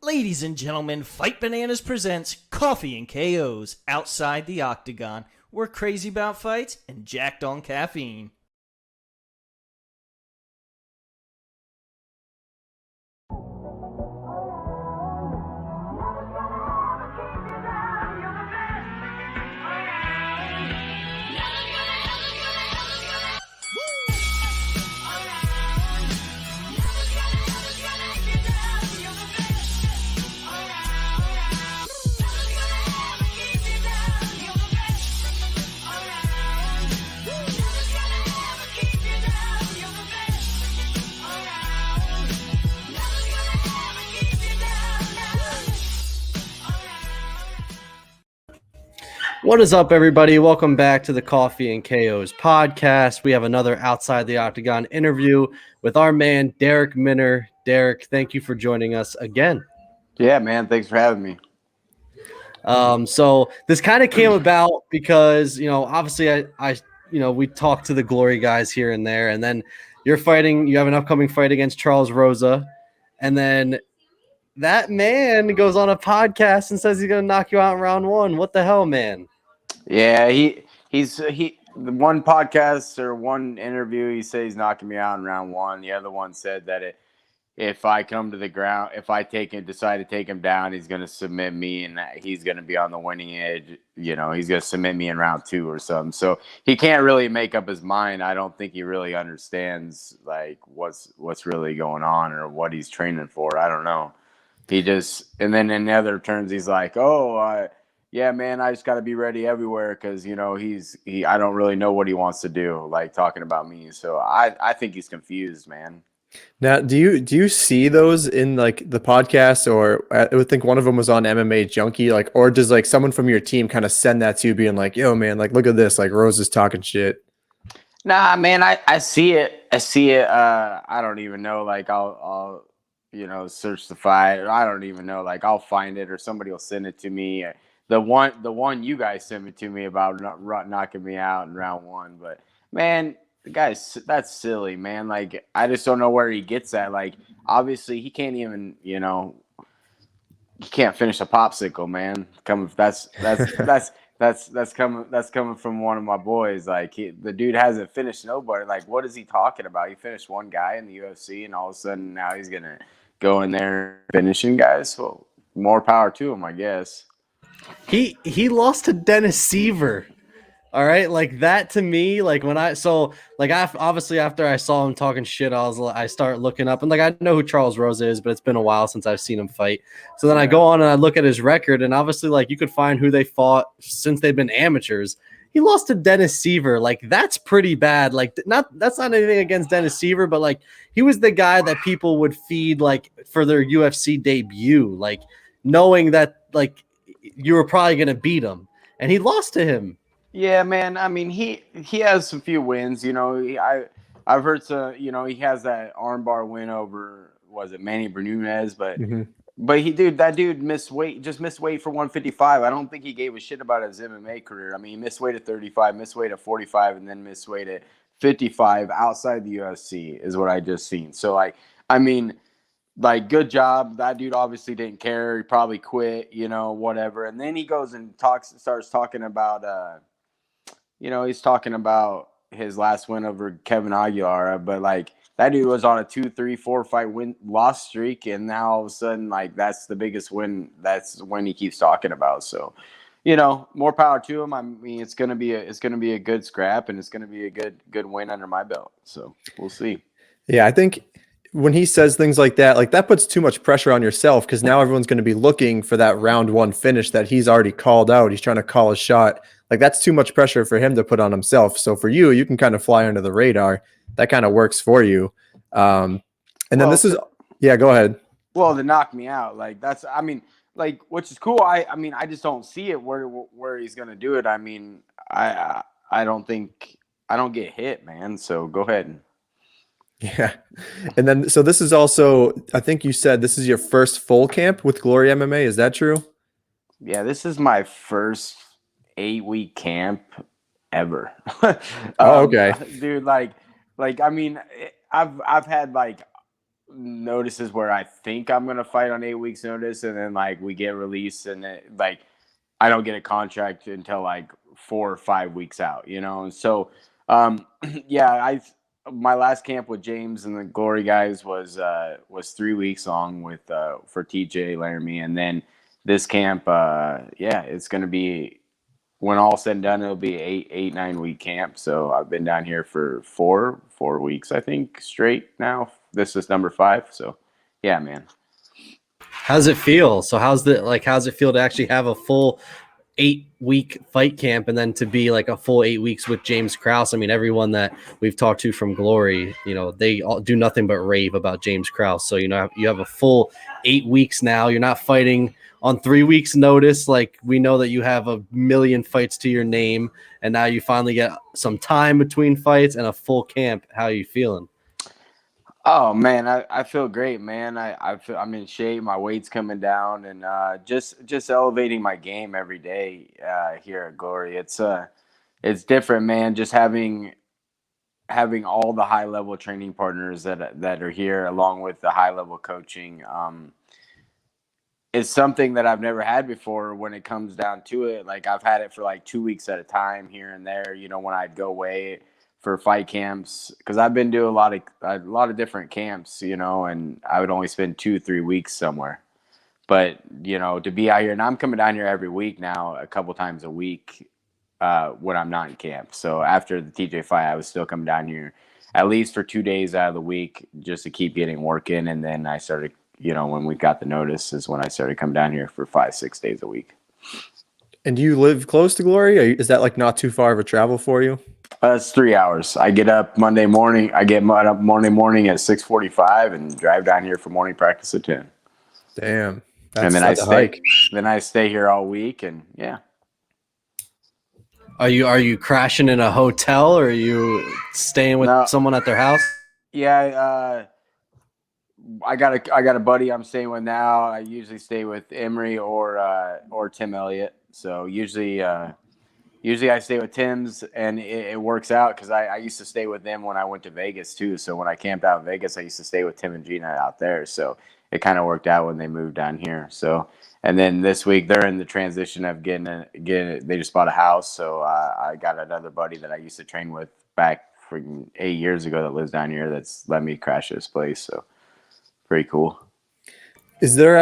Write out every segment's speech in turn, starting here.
Ladies and gentlemen, Fight Bananas presents Coffee and KOs Outside the Octagon. We're crazy about fights and jacked on caffeine. What is up, everybody? Welcome back to the Coffee and KOs podcast. We have another Outside the Octagon interview with our man, Darrick Minner. Darrick, thank you for joining us again. Yeah, man. Thanks for having me. So this kind of came about because, obviously we talked to the Glory guys here and there, and then you have an upcoming fight against Charles Rosa, and then that man goes on a podcast and says he's going to knock you out in round one. What the hell, man? Yeah, he's the one podcast or one interview, he said he's knocking me out in round one. The other one said that if I come to the ground, if I decide to take him down, he's going to submit me and that he's going to be on the winning edge. He's going to submit me in round two or something. So he can't really make up his mind. I don't think he really understands like what's really going on or what he's training for. I don't know. And then in the other turns, he's like, yeah, man, I just got to be ready everywhere because, I don't really know what he wants to do, like talking about me. So I think he's confused, man. Now, do you see those in like the podcast, or I would think one of them was on MMA Junkie, like, or does like someone from your team kind of send that to you being like, yo, man, like, look at this, like Rose is talking shit. Nah, man, I see it. I don't even know. Like I'll search the fight. Or I don't even know. Like I'll find it or somebody will send it to me. The one you guys sent it to me about knocking me out in round one. But man, the guy's that's silly, man. Like I just don't know where he gets that. Like obviously he can't even, he can't finish a popsicle, man. That's coming from one of my boys. Like the dude hasn't finished nobody. Like what is he talking about? He finished one guy in the UFC, and all of a sudden now he's gonna go in there finishing guys. Well, more power to him, I guess. He lost to Dennis Seaver. All right, like that to me, like obviously after I saw him talking shit, I start looking up and like I know who Charles Rosa is, but it's been a while since I've seen him fight. So then I go on and I look at his record, and obviously like you could find who they fought since they've been amateurs. He lost to Dennis Seaver. Like that's pretty bad. Like that's not anything against Dennis Seaver, but like he was the guy that people would feed like for their UFC debut, like knowing that like you were probably gonna beat him, and he lost to him. Yeah, man. I mean, he has a few wins. I've heard some. He has that armbar win over Manny Bermudez, but that dude missed weight for 155. I don't think he gave a shit about his MMA career. I mean, he missed weight at 35, missed weight at 45, and then missed weight at 55 outside the UFC is what I just seen. So like, good job. That dude obviously didn't care. He probably quit, whatever. And then he goes and starts talking about, he's talking about his last win over Kevin Aguilar. But, like, that dude was on a 2, 3, 4 fight loss streak. And now all of a sudden, like, that's the biggest win. That's when he keeps talking about. So, more power to him. I mean, it's going to be a good scrap, and it's going to be a good win under my belt. So we'll see. Yeah, I think when he says things like that puts too much pressure on yourself because now everyone's going to be looking for that round one finish that he's already called out. He's trying to call a shot. Like that's too much pressure for him to put on himself. So for you can kind of fly under the radar. That kind of works for you. Go ahead. Well, to knock me out, like that's, I mean, like, which is cool. I just don't see it where he's going to do it. I mean, I don't get hit, man. So go ahead. Yeah. And then, so this is also, I think you said this is your first full camp with Glory MMA. Is that true? Yeah, this is my first 8-week camp ever. Okay. Dude, like, I mean, I've had like notices where I think I'm gonna fight on 8 weeks notice, and then like we get released, and like I don't get a contract until like 4 or 5 weeks out, And so, yeah, my last camp with James and the Glory guys was 3 weeks long with for TJ Laramie, and then this camp, yeah, it's gonna be, when all said and done, it'll be 9 week camp. So I've been down here for four weeks, I think, straight now. This is number 5. So yeah, man. How's it feel? So how's it feel to actually have a full 8-week fight camp and then to be like a full 8 weeks with James Krause? I mean, everyone that we've talked to from Glory, they all do nothing but rave about James Krause. So, you have a full 8 weeks now. You're not fighting on 3 weeks notice. Like, we know that you have a million fights to your name, and now you finally get some time between fights and a full camp. How are you feeling? Oh man, I feel great, man. I feel I'm in shape. My weight's coming down, and just elevating my game every day here at Glory. It's different, man. Just having all the high level training partners that are here, along with the high level coaching. It's something that I've never had before when it comes down to it. Like, I've had it for like 2 weeks at a time here and there, when I'd go away for fight camps, because I've been doing a lot of different camps, and I would only spend 2-3 weeks somewhere. But, to be out here, and I'm coming down here every week now, a couple times a week when I'm not in camp. So after the TJ fight, I was still coming down here at least for 2 days out of the week just to keep getting work in. And then I started, when we got the notice is when I started coming down here for 5-6 days a week. And do you live close to Glory? Is that like not too far of a travel for you? It's 3 hours. I get up Monday morning. I get up Monday morning at 6:45 and drive down here for morning practice at 10. Damn. And then I stay here all week, and yeah. Are you crashing in a hotel, or are you staying with someone at their house? Yeah, I got a buddy I'm staying with now. I usually stay with Emery or Tim Elliott. So usually I stay with Tim's, and it works out because I used to stay with them when I went to Vegas too. So when I camped out in Vegas, I used to stay with Tim and Gina out there. So it kind of worked out when they moved down here. So, and then this week they're in the transition of getting they just bought a house. So I got another buddy that I used to train with back freaking 8 years ago that lives down here that's let me crash this place. So pretty cool. Is there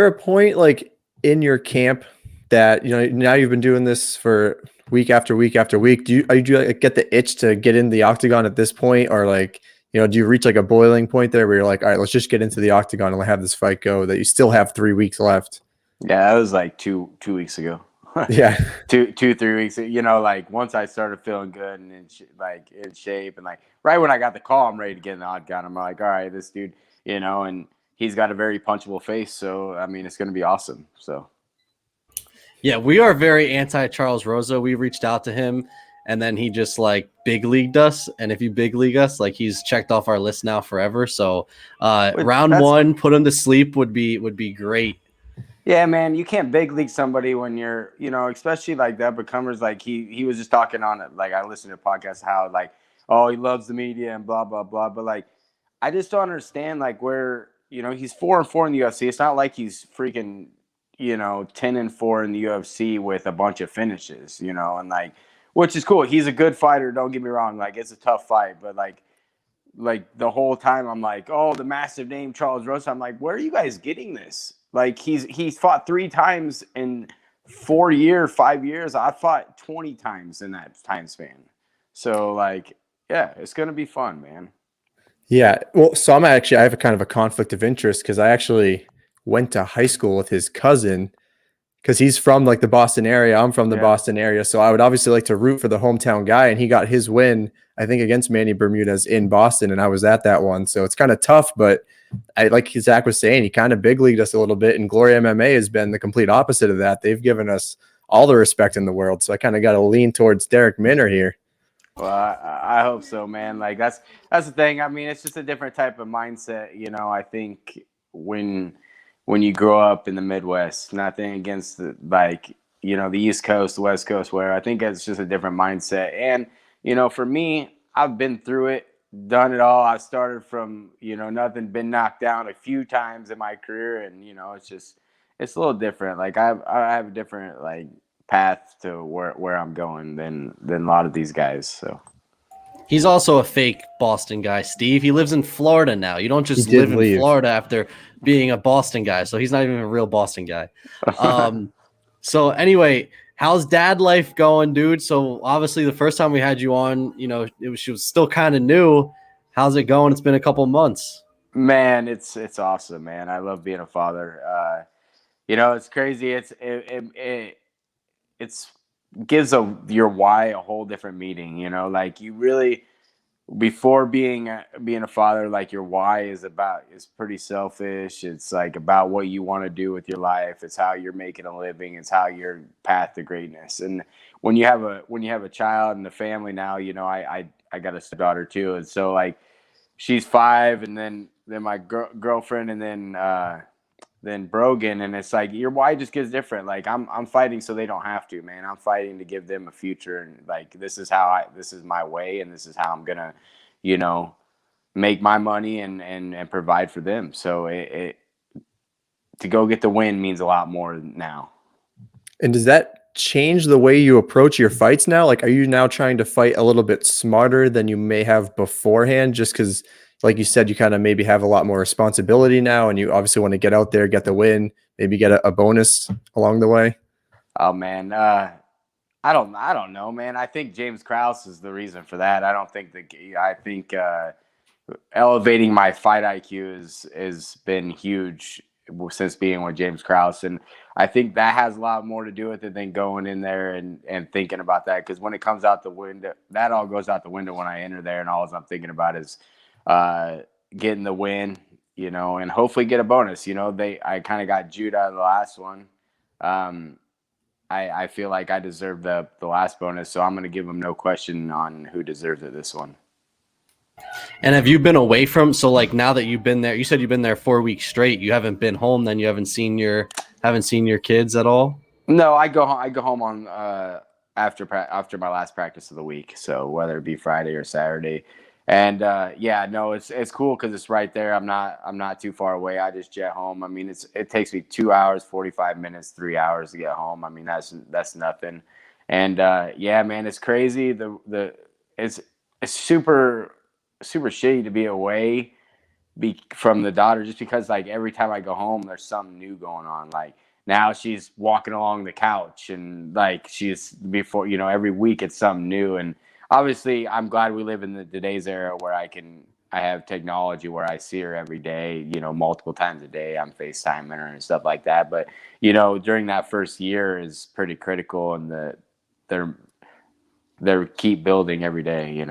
a point like in your camp that, now you've been doing this for week after week after week, do you get the itch to get in the octagon at this point, or like, do you reach like a boiling point there where you're like, all right, let's just get into the octagon and have this fight go, that you still have 3 weeks left? Yeah, that was like two weeks ago. Yeah. 2-3 weeks. Like once I started feeling good and in shape, and like right when I got the call, I'm ready to get in the octagon. I'm like, all right, this dude, and he's got a very punchable face. So, I mean, it's going to be awesome. So. Yeah, we are very anti Charles Rosa. We reached out to him, and then he just like big leagued us. And if you big league us, like, he's checked off our list now forever. So round 1, put him to sleep would be great. Yeah, man, you can't big league somebody when you're, especially like the up-and-comers. Like he was just talking on it. Like, I listened to a podcast how like, oh, he loves the media and blah blah blah. But like, I just don't understand like where he's 4-4 in the UFC. It's not like he's freaking 10-4 in the UFC with a bunch of finishes, and like, which is cool. He's a good fighter. Don't get me wrong. Like, it's a tough fight, but like the whole time I'm like, oh, the massive name Charles Rosa. I'm like, where are you guys getting this? Like, he's fought 3 times in 5 years. I fought 20 times in that time span. So like, yeah, it's going to be fun, man. Yeah. Well, so I have a kind of a conflict of interest because I actually went to high school with his cousin, because he's from like the Boston area. I'm from the Boston area. So I would obviously like to root for the hometown guy. And he got his win, I think, against Manny Bermudez in Boston. And I was at that one. So it's kind of tough, but like Zach was saying, he kind of big leagued us a little bit. And Glory MMA has been the complete opposite of that. They've given us all the respect in the world. So I kind of got to lean towards Darrick Minner here. Well, I hope so, man. Like, that's the thing. I mean, it's just a different type of mindset. I think when you grow up in the Midwest, nothing against the East Coast, the West Coast, where I think it's just a different mindset. And, for me, I've been through it done it all. I started from, nothing, been knocked down a few times in my career. And, it's a little different. Like I have a different like path to where I'm going than a lot of these guys. So He's also a fake Boston guy, Steve. He lives in Florida now. You don't just He did live in leave. Florida after being a Boston guy. So he's not even a real Boston guy. So anyway, how's dad life going, dude? So obviously the first time we had you on, she was still kind of new. How's it going? It's been a couple months. man, it's awesome, man. I love being a father. It's crazy. It's gives your why a whole different meaning. Like you really, before being a father, like your why is pretty selfish. It's like about what you want to do with your life. It's how you're making a living. It's how your path to greatness. And when you have a child and a family now, I got a stepdaughter too, and so like she's 5, and then my girlfriend, and then Brogan, and it's like your why just gets different. Like I'm fighting so they don't have to, man. I'm fighting to give them a future, and like this is my way, and this is how I'm gonna, make my money and provide for them. So it to go get the win means a lot more now. And does that change the way you approach your fights now? Like, are you now trying to fight a little bit smarter than you may have beforehand? Just because, like you said, you kind of maybe have a lot more responsibility now, and you obviously want to get out there, get the win, maybe get a bonus along the way. Oh man, I don't know, man. I think James Krause is the reason for that. I think elevating my fight IQ has been huge since being with James Krause, and I think that has a lot more to do with it than going in there and thinking about that. Because when it comes out the window, that all goes out the window when I enter there, and all I'm thinking about is getting the win, and hopefully get a bonus. I kind of got Jude out of the last one. I feel like I deserve the last bonus, so I'm going to give them no question on who deserves it this one. And have you been away from, so like now that you've been there, you said you've been there 4 weeks straight, you haven't been home, then you haven't seen your kids at all? No, I go home on after my last practice of the week, so whether it be Friday or Saturday. And it's cool because it's right there. I'm not too far away. I just jet home. I mean, it takes me 2 hours, 45 minutes, 3 hours to get home. I mean, that's nothing. And man, it's crazy. It's super shitty to be away from the daughter, just because like every time I go home, there's something new going on. Like now she's walking along the couch, and like she's before, every week it's something new. And obviously, I'm glad we live in today's era where I have technology where I see her every day, multiple times a day. I'm FaceTiming her and stuff like that. But, during that first year is pretty critical, and they're keep building every day,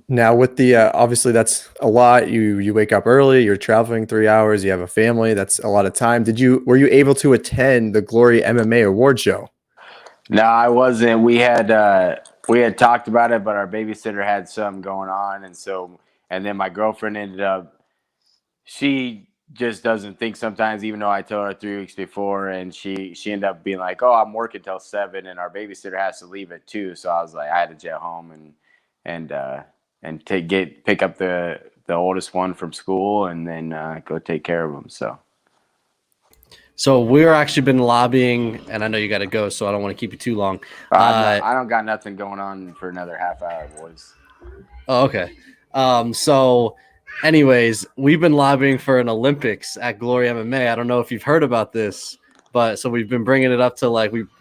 Now with the obviously that's a lot. You wake up early, you're traveling 3 hours, you have a family, that's a lot of time. Were you able to attend the Glory MMA award show? No, I wasn't. We had talked about it, but our babysitter had something going on, and then my girlfriend she just doesn't think sometimes, even though I told her 3 weeks before, and she ended up being like, "Oh, I'm working till 7," and our babysitter has to leave at 2, so I was like, I had to jet home and pick up the oldest one from school, and then go take care of him. So we're actually been lobbying, and I know you got to go, so I don't want to keep you too long. I don't got nothing going on for another half hour, boys. Oh, okay. So anyways, we've been lobbying for an Olympics at Glory MMA. I don't know if you've heard about this, but so we've been bringing it up to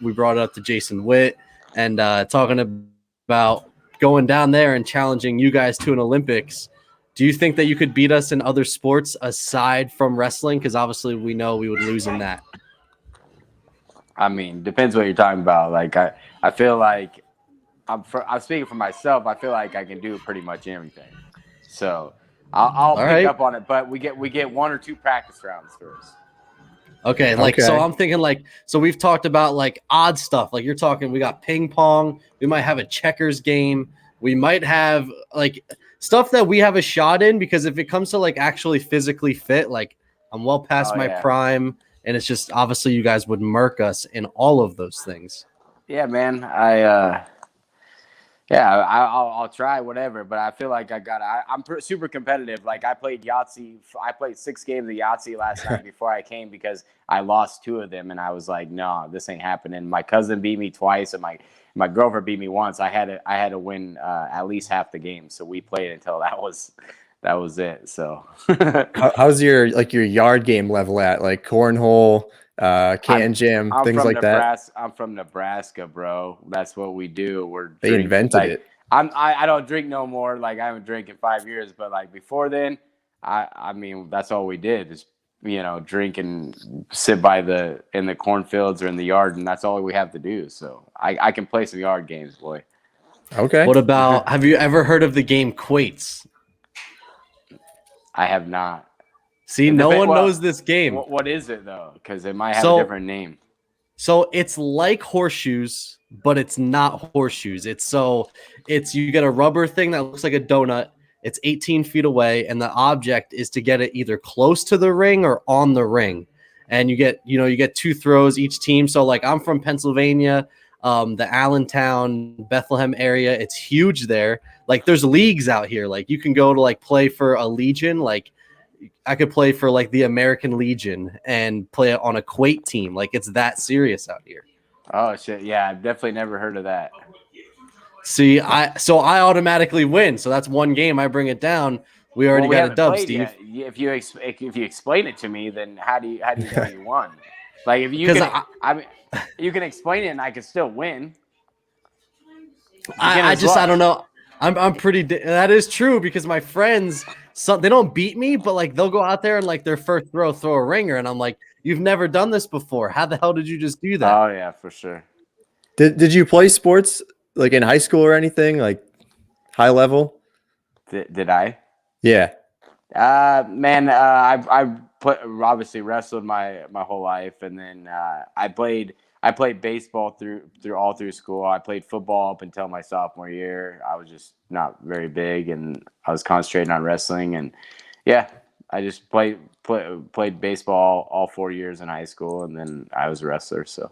we brought it up to Jason Witt, and talking about going down there and challenging you guys to an Olympics. Do you think that you could beat us in other sports aside from wrestling? Because obviously we know we would lose in that. I mean, depends what you're talking about. Like I feel like I'm speaking for myself. I feel like I can do pretty much everything. So I'll pick up on it. But we get 1 or 2 practice rounds first. Okay, so I'm thinking so we've talked about like odd stuff. Like you're talking, we got ping pong. We might have a checkers game. We might have like stuff that we have a shot in, because if it comes to like actually physically fit, like I'm well past my prime, and it's just obviously you guys would murk us in all of those things. Yeah, man. Yeah, I'll try whatever, but I feel like I'm super competitive. Like I played Yahtzee. I played 6 games of Yahtzee last night before I came because I lost 2 of them, and I was like, no, this ain't happening. My cousin beat me twice, and my girlfriend beat me once. I had to win at least half the game, so we played until that was it. So How's your your yard game level at, like cornhole, can jam, I'm things from like that? Nebraska. I'm from Nebraska, bro. That's what we do. We're They drink invented like it. I don't drink no more. Like I haven't drank in 5 years, but like before then, I mean that's all we did is drink and sit in the cornfields or in the yard, and that's all we have to do. So I can play some yard games, boy. Okay. What about, have you ever heard of the game Quates? I have not. See, It no depend. one Well, knows this game. what is it though? Because it might have a So different name. So it's like horseshoes, but it's not horseshoes. It's you get a rubber thing that looks like a donut. It's 18 feet away, and the object is to get it either close to the ring or on the ring. And you get 2 throws each team. So like I'm from Pennsylvania, the Allentown, Bethlehem area. It's huge there. Like there's leagues out here. Like you can go to like play for a legion. Like I could play for like the American Legion and play on a Quake team. Like it's that serious out here. Oh shit! Yeah, I've definitely never heard of that. See, I automatically win. So that's one game. I bring it down. We already Well, we got a haven't dub, played Steve. yet. If you explain it to me, then how do you know you won? Like if you Because can, I mean, you can explain it, and I can still win. I Beginner's just I luck. don't know. I'm pretty. That is true because my friends, they don't beat me, but like they'll go out there and like their first throw a ringer, and I'm like, you've never done this before. How the hell did you just do that? Oh yeah, for sure. Did you play sports like in high school or anything, like high level? Did I? Yeah. Man, I obviously wrestled my whole life, and then I played baseball through school. I played football up until my sophomore year. I was just not very big, and I was concentrating on wrestling. And yeah, I just played baseball all 4 years in high school, and then I was a wrestler. So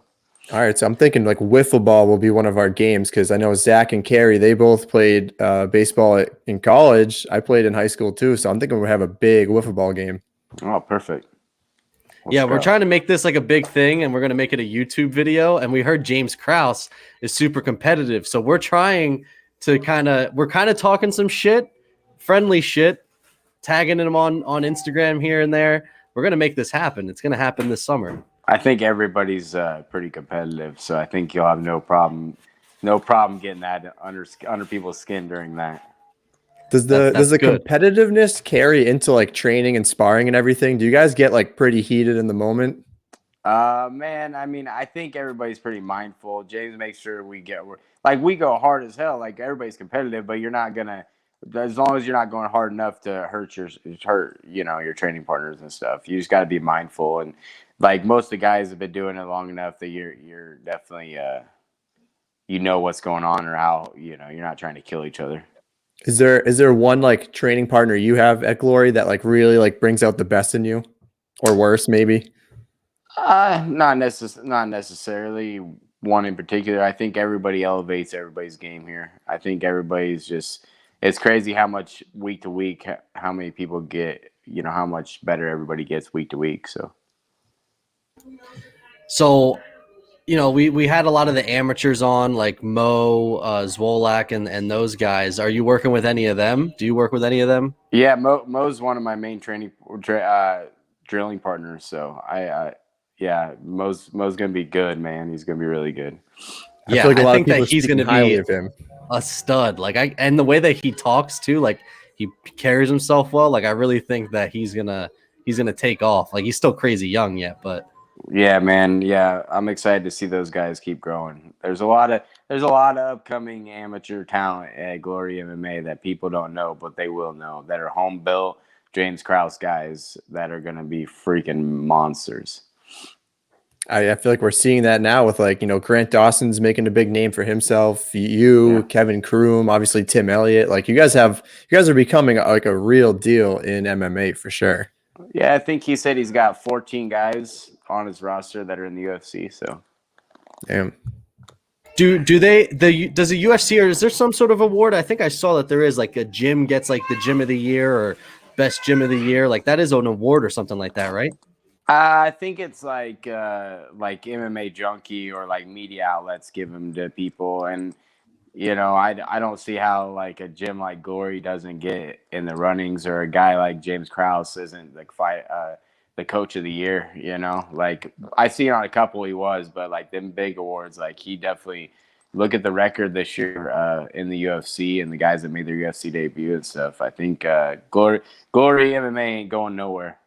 All right, so I'm thinking like wiffle ball will be one of our games because I know Zach and Carrie, they both played baseball in college. I played in high school too, so I'm thinking we'll have a big wiffle ball game. oh, perfect. Yeah, we're go. trying to make this like a big thing, and we're going to make it a YouTube video. And we heard James Krause is super competitive, so we're trying to we're kind of talking some shit, friendly shit, tagging him on Instagram here and there. We're going to make this happen. It's going to happen this summer. I think everybody's pretty competitive, so I think you'll have no problem getting that under people's skin during that. Does That's the good. competitiveness carry into like training and sparring and everything? Do you guys get like pretty heated in the moment? Man, I mean, I think everybody's pretty mindful. James makes sure we go hard as hell. Like everybody's competitive, but you're not gonna, as long as you're not going hard enough to hurt your training partners and stuff. You just got to be mindful. And like most of the guys have been doing it long enough that you're definitely what's going on, or how you're not trying to kill each other. Is there one like training partner you have at Glory that like really like brings out the best in you, or worse maybe? Not necessarily one in particular. I think everybody elevates everybody's game here. I think everybody's just, it's crazy how much week to week, how many people get, how much better everybody gets week to week. So, we had a lot of the amateurs on, like Mo, Zwolak, and those guys. Are you working with any of them? Do you work with any of them? Yeah, Mo's one of my main drilling partners. So yeah, Mo's gonna be good, man. He's gonna be really good. I feel like a lot of think people that are he's speaking going to highly be of him. a stud. And the way that he talks too, like he carries himself well. Like I really think that he's gonna take off. Like he's still crazy young yet, but Yeah, man. Yeah, I'm excited to see those guys keep growing. There's a lot of upcoming amateur talent at Glory MMA that people don't know, but they will know, that are home built James Krause guys that are going to be freaking monsters. I feel like we're seeing that now with like, Grant Dawson's making a big name for himself. You, Kevin Kroom, obviously Tim Elliott. Like you guys are becoming like a real deal in MMA for sure. Yeah, I think he said he's got 14 guys on his roster that are in the UFC. So, damn. does the UFC, or is there some sort of award? I think I saw that there is, like, a gym gets like the gym of the year or best gym of the year. Like that is an award or something like that, right? I think it's like MMA Junkie or like media outlets give them to people, and I don't see how like a gym like Glory doesn't get in the runnings, or a guy like James Krause isn't like the coach of the year. Like I see on a couple he was, but like them big awards, like he definitely look at the record this year in the UFC and the guys that made their UFC debut and stuff. I think Glory MMA ain't going nowhere.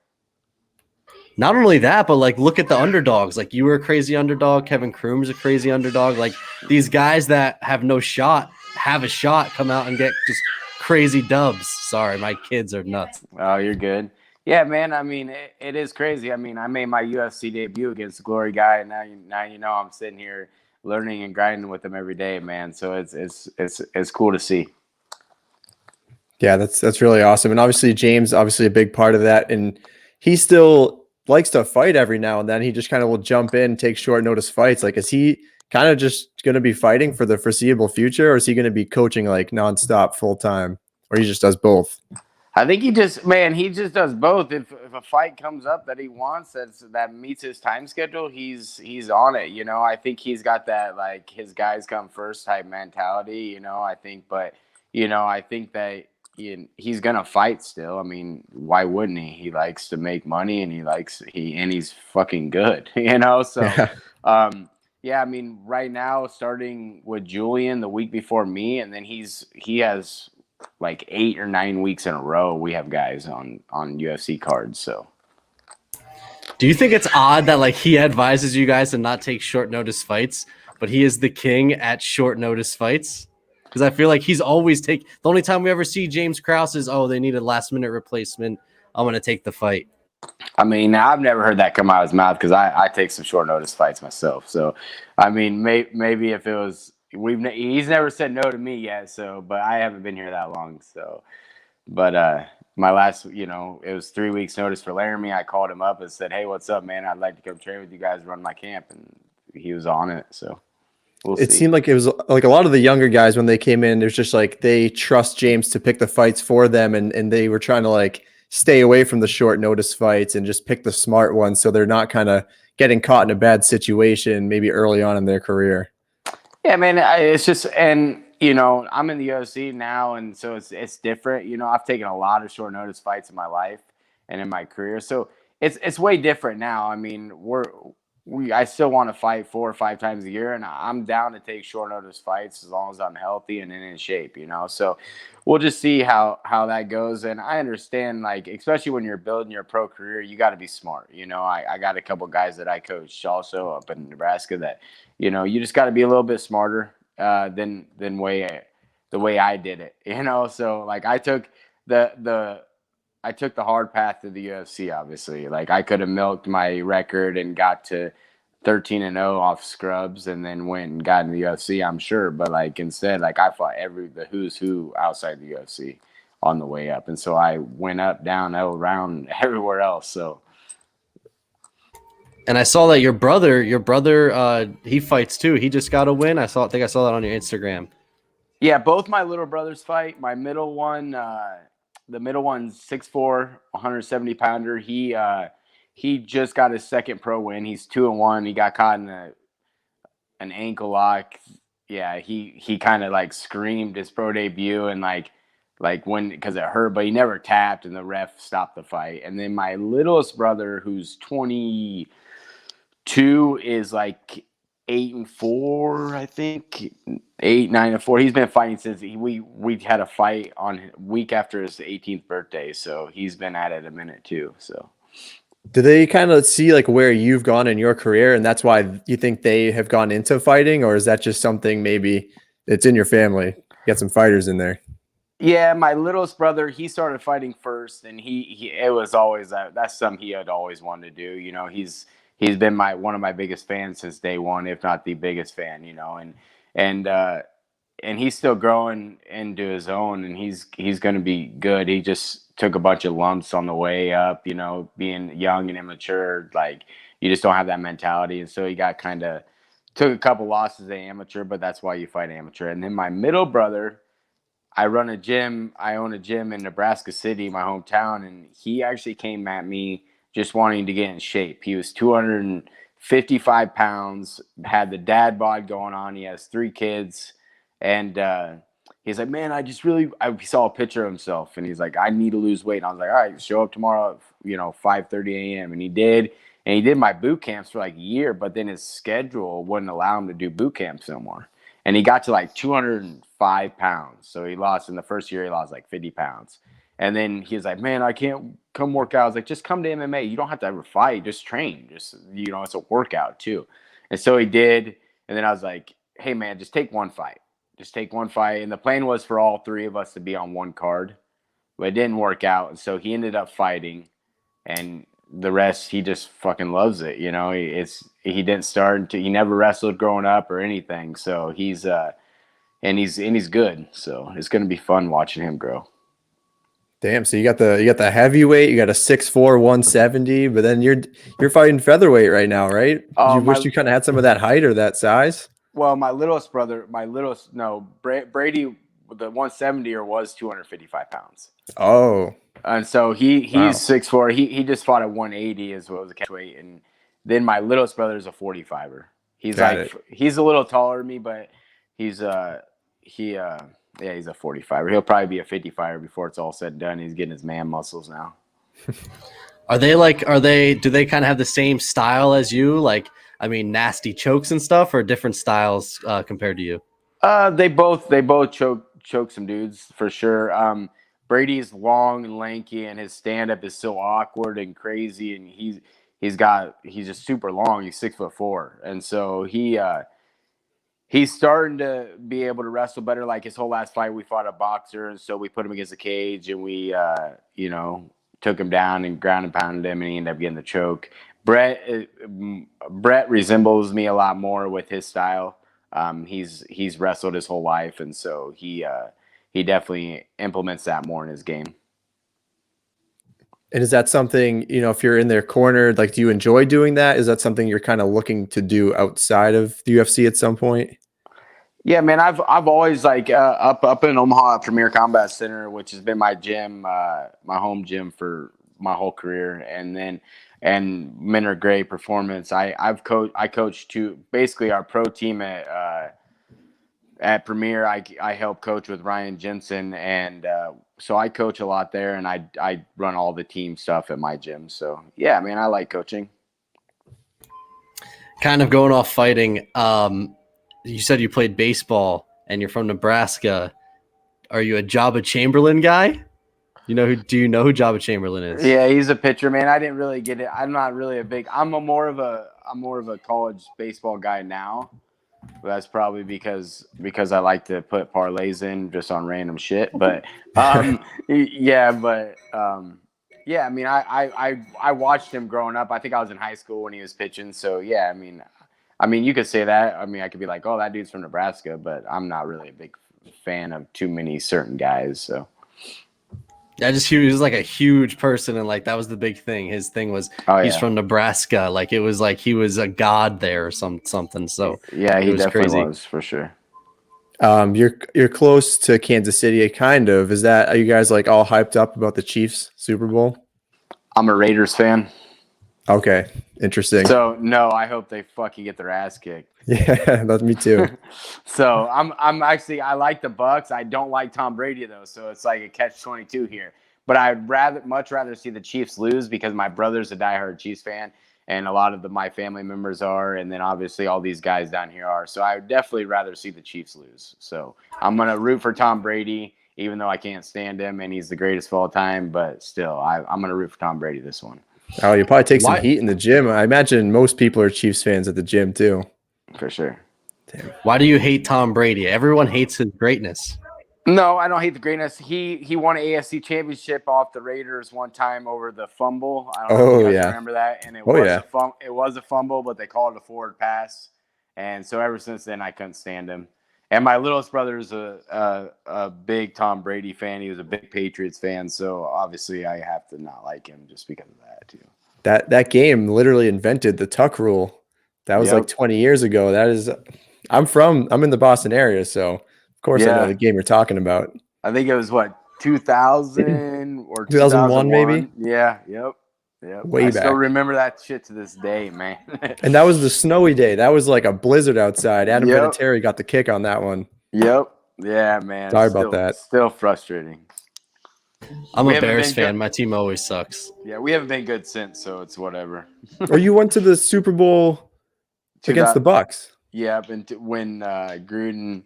Not only that, but like look at the underdogs. Like you were a crazy underdog. Kevin Kroom's a crazy underdog. Like these guys that have no shot have a shot, come out and get just crazy dubs. Sorry, my kids are nuts. Oh, you're good. Yeah, man. I mean, it is crazy. I mean, I made my UFC debut against the Glory guy, and now I'm sitting here learning and grinding with him every day, man. So it's cool to see. Yeah, that's really awesome. And obviously James, obviously a big part of that. And he still likes to fight every now and then. He just kind of will jump in, take short notice fights. Like, is he kind of just going to be fighting for the foreseeable future, or is he going to be coaching like nonstop full time, or he just does both? I think he just does both. If a fight comes up that he wants that meets his time schedule, he's on it. I think he's got that like his guys come first type mentality. I think that he's gonna fight still. I mean, why wouldn't he? He likes to make money, and he's fucking good. So yeah. I mean, right now, starting with Julian the week before me, and then he has like 8 or 9 weeks in a row we have guys on UFC cards. So do you think it's odd that like he advises you guys to not take short notice fights, but he is the king at short notice fights? Because I feel like he's always the only time we ever see James Krause is, they need a last minute replacement, I'm going to take the fight. I mean, I've never heard that come out of his mouth, because I take some short notice fights myself. So, I mean, maybe if it was, he's never said no to me yet. So, but I haven't been here that long. So, but my last, it was 3 weeks notice for Laramie. I called him up and said, "Hey, what's up, man? I'd like to come train with you guys, run my camp," and he was on it. So. It seemed like it was like a lot of the younger guys when they came in, there's just like they trust James to pick the fights for them, and they were trying to like stay away from the short notice fights and just pick the smart ones so they're not kind of getting caught in a bad situation maybe early on in their career. Yeah, man, it's just, and I'm in the UFC now, and so it's different. I've taken a lot of short notice fights in my life and in my career, so it's way different now. I mean, I still want to fight 4 or 5 times a year, and I'm down to take short notice fights as long as I'm healthy and in shape, So we'll just see how that goes. And I understand, like, especially when you're building your pro career, you got to be smart. I got a couple guys that I coached also up in Nebraska that, you just got to be a little bit smarter than the way I did it, So like I took the hard path to the UFC, obviously. Like I could have milked my record and got to 13-0 off scrubs and then went and got in the UFC, I'm sure. But like instead, like I fought the who's who outside the UFC on the way up. And so I went up, down, around everywhere else. So. And I saw that your brother, he fights too. He just got a win. I think I saw that on your Instagram. Yeah, both my little brothers fight. My middle one, the middle one's 6'4", 170 pounder. He just got his second pro win. He's 2-1. He got caught in an ankle lock. Yeah, he kind of like screamed his pro debut and like when, because it hurt, but he never tapped and the ref stopped the fight. And then my littlest brother, who's 22, is like 8-4, I think 8-9-4. He's been fighting since we had a fight on week after his 18th birthday, so he's been at it a minute too. So, do they kind of see like where you've gone in your career, and that's why you think they have gone into fighting, or is that just something maybe it's in your family? You got some fighters in there. Yeah, my littlest brother, he started fighting first, and he it was always that's something he had always wanted to do. He's been one of my biggest fans since day one, if not the biggest fan, and he's still growing into his own, and he's going to be good. He just took a bunch of lumps on the way up, being young and immature, like you just don't have that mentality. And so he got kind of Took a couple losses at amateur, but that's why you fight amateur. And then my middle brother, I run a gym. I own a gym in Nebraska City, my hometown, and he actually came at me just wanting to get in shape. He was 255 pounds, had the dad bod going on. He has 3 kids, and he's like, "Man, I saw a picture of himself, and he's like, I need to lose weight." And I was like, "All right, show up tomorrow at 5:30 a.m." And he did. And he did my boot camps for like a year, but then his schedule wouldn't allow him to do boot camps no more. And he got to like 205 pounds. So in the first year, he lost like 50 pounds. And then he was like, "Man, I can't come work out." I was like, "Just come to MMA. You don't have to ever fight. Just train. Just, it's a workout too." And so he did. And then I was like, "Hey, man, just take one fight. Just take one fight." And the plan was for all 3 of us to be on one card. But it didn't work out. And so he ended up fighting. And the rest, he just fucking loves it. He didn't start he never wrestled growing up or anything. So he's good. So it's going to be fun watching him grow. Damn. So you got the heavyweight, you got a 6'4", 170, but then you're fighting featherweight right now, right? You wish you kind of had some of that height or that size. Well, my littlest brother, Brady, the 170er was 255 pounds. Oh. And so he's 6'4". He just fought at 180 as well as a catchweight, and then my littlest brother is a 45er. He's he's a little taller than me, but he's a 45er. He'll probably be a 55er before it's all said and done. He's getting his man muscles now. Do they kind of have the same style as you? Like, I mean, nasty chokes and stuff, or different styles compared to you? They both choke some dudes for sure. Brady's long and lanky, and his stand-up is so awkward and crazy, and he's just super long. He's 6'4", and so he's starting to be able to wrestle better. Like his whole last fight, we fought a boxer, and so we put him against the cage, and we took him down and ground and pounded him, and he ended up getting the choke. Brett resembles me a lot more with his style. He's wrestled his whole life, and so he definitely implements that more in his game. And is that something, if you're in their corner, like, do you enjoy doing that? Is that something you're kind of looking to do outside of the UFC at some point? Yeah, man, I've always up in Omaha at Premier Combat Center, which has been my gym, my home gym for my whole career, and Men Are Great Performance. I coached basically our pro team at Premier. I help coach with Ryan Jensen, and so I coach a lot there, and I run all the team stuff at my gym. So yeah, man, I like coaching. Kind of going off fighting. You said you played baseball and you're from Nebraska. Are you a Jabba Chamberlain guy? Do you know who Jabba Chamberlain is? Yeah, he's a pitcher, man. I didn't really get it. I'm not really I'm more of a college baseball guy now. But that's probably because I like to put parlays in just on random shit. But I mean, I watched him growing up. I think I was in high school when he was pitching. So yeah, I mean, you could say that. I mean, I could be like, "Oh, that dude's from Nebraska," but I'm not really a big fan of too many certain guys. So yeah, he was like a huge person, and like that was the big thing. His thing was he's from Nebraska. Like it was like he was a god there or something. So yeah, he definitely was for sure. You're close to Kansas City, kind of. Are you guys like all hyped up about the Chiefs Super Bowl? I'm a Raiders fan. Okay, interesting. So no, I hope they fucking get their ass kicked. Yeah, that's me too. So I'm actually, I like the Bucks. I don't like Tom Brady though, so it's like a catch-22 here. But I'd much rather see the Chiefs lose because my brother's a diehard Chiefs fan, and a lot of my family members are, and then obviously all these guys down here are. So I would definitely rather see the Chiefs lose. So I'm gonna root for Tom Brady, even though I can't stand him and he's the greatest of all time. But still, I'm gonna root for Tom Brady this one. Oh, you probably take some heat in the gym. I imagine most people are Chiefs fans at the gym too. For sure. Damn. Why do you hate Tom Brady? Everyone hates his greatness. No, I don't hate the greatness. He won an AFC championship off the Raiders one time over the fumble. I don't know if you guys remember that. And it was a fumble, but they called it a forward pass. And so ever since then, I couldn't stand him. And my littlest brother is a big Tom Brady fan. He was a big Patriots fan. So obviously I have to not like him just because of that too. That game literally invented the tuck rule. That was like 20 years ago. I'm in the Boston area, so of course I know the game you're talking about. I think it was what, 2000 or 2001 maybe? Yeah, yep. Way I back. still remember that shit to this day, man. And that was the snowy day. That was like a blizzard outside. Adam Vinatieri got the kick on that one. Yep. Yeah, man. Sorry about that. Still frustrating. I'm a Bears fan. My team always sucks. Yeah, we haven't been good since, so it's whatever. Or you went to the Super Bowl against the Bucks. Yeah, when Gruden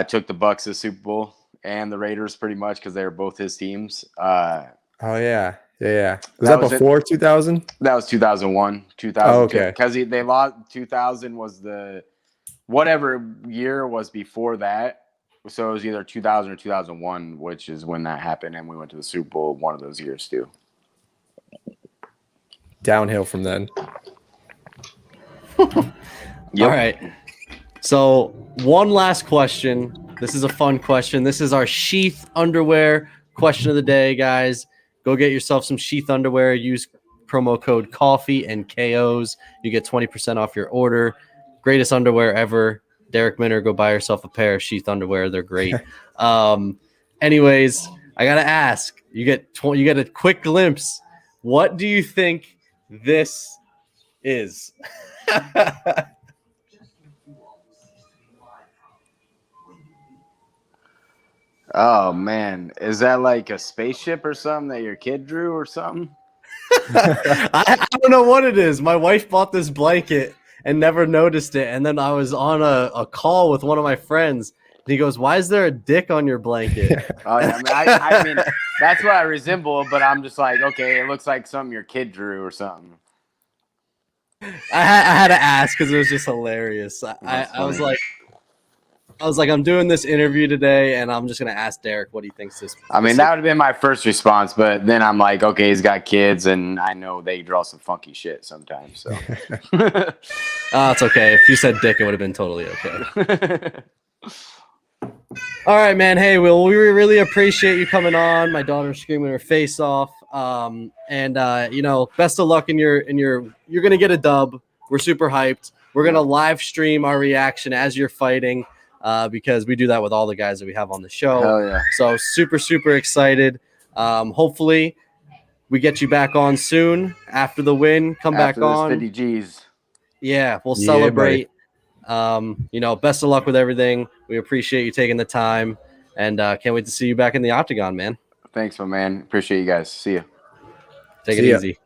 took the Bucks to the Super Bowl and the Raiders pretty much because they were both his teams. Oh, yeah. Yeah. Was that before 2000? That was 2001. 2000. Oh, okay. Because they lost. 2000 was whatever year was before that. So it was either 2000 or 2001, which is when that happened, and we went to the Super Bowl one of those years too. Downhill from then. All right. So one last question. This is a fun question. This is our sheath underwear question of the day, guys. Go get yourself some sheath underwear. Use promo code Coffee and KOs. You get 20% off your order. Greatest underwear ever. Darrick Minner, go buy yourself a pair of sheath underwear. They're great. Anyways, I gotta ask. You get a quick glimpse. What do you think this is? Oh man, is that like a spaceship or something that your kid drew or something? I don't know what it is. My wife bought this blanket and never noticed it. And then I was on a call with one of my friends. And he goes, "Why is there a dick on your blanket?" Oh, yeah, I mean, that's what I resemble, but I'm just like, okay, it looks like something your kid drew or something. I had to ask because it was just hilarious. I was like, I'm doing this interview today, and I'm just gonna ask Darrick what he thinks this. I mean, that would have been my first response, but then I'm like, okay, he's got kids, and I know they draw some funky shit sometimes. So it's okay. If you said dick, it would have been totally okay. All right, man. Hey, Will, we really appreciate you coming on. My daughter's screaming her face off. Best of luck in your. You're gonna get a dub. We're super hyped. We're gonna live stream our reaction as you're fighting. Because we do that with all the guys that we have on the show. Hell yeah. So super, super excited. Hopefully we get you back on soon after the win. Come back on. 50 G's. Yeah, we'll celebrate. Best of luck with everything. We appreciate you taking the time, and can't wait to see you back in the octagon, man. Thanks, my man. Appreciate you guys. See ya. Take it easy.